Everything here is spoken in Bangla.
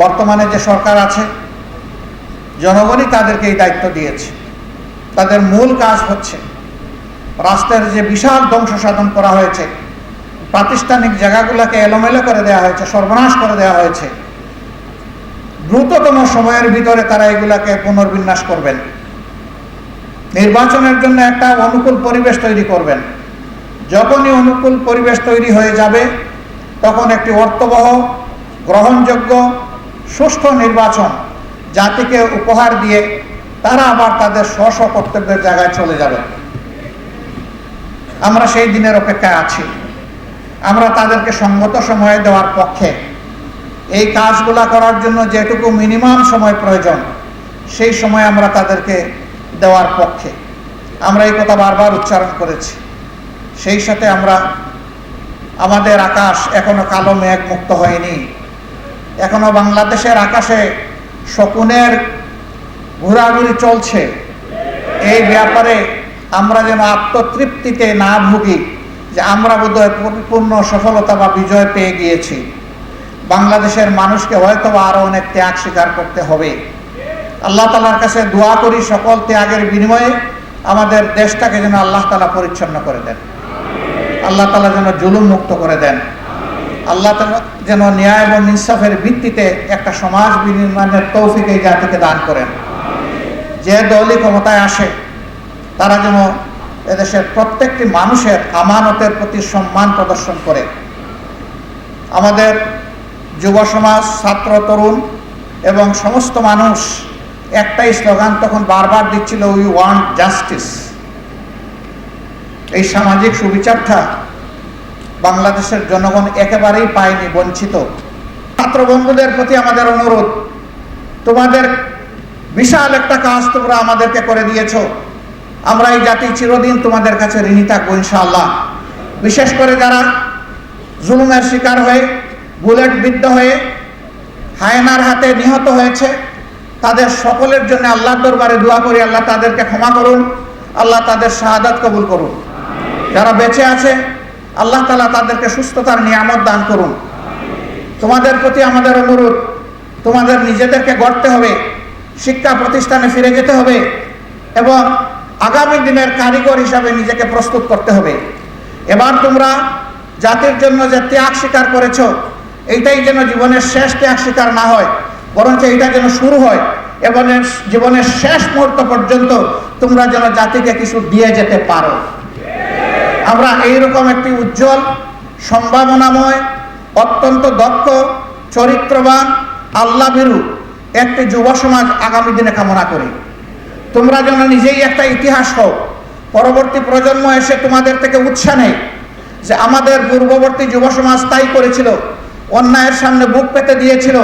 বর্তমানে যে সরকার আছে, জনগণই তাদেরকে এই দায়িত্ব দিয়েছে। তাদের মূল কাজ হচ্ছে রাষ্ট্রের যে বিশাল ধ্বংস সাধন করা হয়েছে, প্রাতিষ্ঠানিক জায়গাগুলোকে এলোমেলো করে দেওয়া হয়েছে, সর্বনাশ করে দেওয়া হয়েছে, দ্রুততম সময়ের ভিতরে তারা এগুলাকে পুনর্বিন্যাস করবেন। নির্বাচনের জন্য একটা অনুকূল পরিবেশ তৈরি করবেন। যখনই অনুকূল পরিবেশ তৈরি হয়ে যাবে, তখন একটি অর্থবহ, গ্রহণযোগ্য, সুষ্ঠু নির্বাচন জাতিকে উপহার দিয়ে তারা আবার তাদের স্ব কর্তব্যের জায়গায় চলে যাবে। আমরা সেই দিনের অপেক্ষায় আছি। আমরা তাদেরকে সঙ্গত সময় দেওয়ার পক্ষে। এই কাজগুলা করার জন্য যেটুকু মিনিমাম সময় প্রয়োজন, সেই সময় আমরা তাদেরকে দেওয়ার পক্ষে। আমরা এই কথা বারবার উচ্চারণ করেছি। সেই সাথে আমাদের আকাশ এখনো কালো মেঘ মুক্ত হয়নি। এখনো বাংলাদেশের আকাশে শকুনের ঘোরাঘুরি চলছে। এই ব্যাপারে আমরা যেন আত্মতৃপ্তিতে না ভুগি যে আমরা বোধহয় পরিপূর্ণ সফলতা বা বিজয় পেয়ে গিয়েছি। বাংলাদেশের মানুষকে হয়তো আরো অনেক ত্যাগ স্বীকার করতে হবে। আল্লাহ তাআলার কাছে দোয়া করি, সকল ত্যাগের বিনিময়ে আমাদের দেশটাকে যেন আল্লাহ তাআলা পরিচ্ছন্ন করে দেন, আল্লাহ তাআলা যেন জুলুম মুক্ত করে দেন, আল্লাহ তাআলা যেন ন্যায় এবং ইনসাফের ভিত্তিতে একটা সমাজ বিনির্মাণের তৌফিক এই জাতিকে দান করেন। যে দলই ক্ষমতায় আসে তারা যেন এদেশের প্রত্যেকটি মানুষের আমানতের প্রতি সম্মান প্রদর্শন করে। আমাদের যুব সমাজ, ছাত্র, তরুণ এবং সমস্ত মানুষ একটাই স্লোগান তখন বারবার দিচ্ছিল, উই ওয়ান্ট জাস্টিস। এই সামাজিক সুবিচারটা বাংলাদেশের জনগণ একেবারেই পায়নি, বঞ্চিত। ছাত্র বন্ধুদের প্রতি আমাদের অনুরোধ, তোমাদের বিশাল একটা কাজ তোমরা আমাদেরকে করে দিয়েছো। আমরা এই জাতি চিরদিন তোমাদের কাছে ঋণী থাকবো ইনশাআল্লাহ। বিশেষ করে যারা জুলুমের শিকার হয়ে, বুলেট বিদ্ধ হয়ে, হায়নার হাতে নিহত হয়েছে, তাদের সকলের জন্য আল্লাহর দরবারে দোয়া করি, আল্লাহ তাদেরকে ক্ষমা করুন, আল্লাহ তাদের শাহাদাত কবুল করুন। যারা বেঁচে আছে, আল্লাহ তাআলা তাদেরকে সুস্থতার নিয়ামত দান করুন। তোমাদের প্রতি আমাদের অনুরোধ, তোমাদের নিজেদেরকে গড়তে হবে, শিক্ষা প্রতিষ্ঠানে ফিরে যেতে হবে এবং আগামী দিনের কারিগর হিসাবে নিজেকে প্রস্তুত করতে হবে। এবার তোমরা জাতির জন্য যে ত্যাগ স্বীকার করেছো, এইটাই যেন জীবনের শেষ ত্যাগ স্বীকার না হয়, বরঞ্চ এইটা যেন শুরু হয় এবং জীবনের শেষ মুহূর্ত পর্যন্ত তোমরা যেন জাতিকে কিছু দিয়ে যেতে পারো। আমরা এইরকম একটি উজ্জ্বল, সম্ভাবনাময়, অত্যন্ত দক্ষ, চরিত্রবান, আল্লাহভীরু একটি যুব সমাজ আগামী দিনে কামনা করি। তোমরা যেন নিজেই একটা ইতিহাস হও, পরবর্তী প্রজন্ম এসে তোমাদের থেকে উৎসাহ নেই যে আমাদের পূর্ববর্তী যুব সমাজ তাই করেছিল, অন্যায়ের সামনে বুক পেতে দিয়েছিল,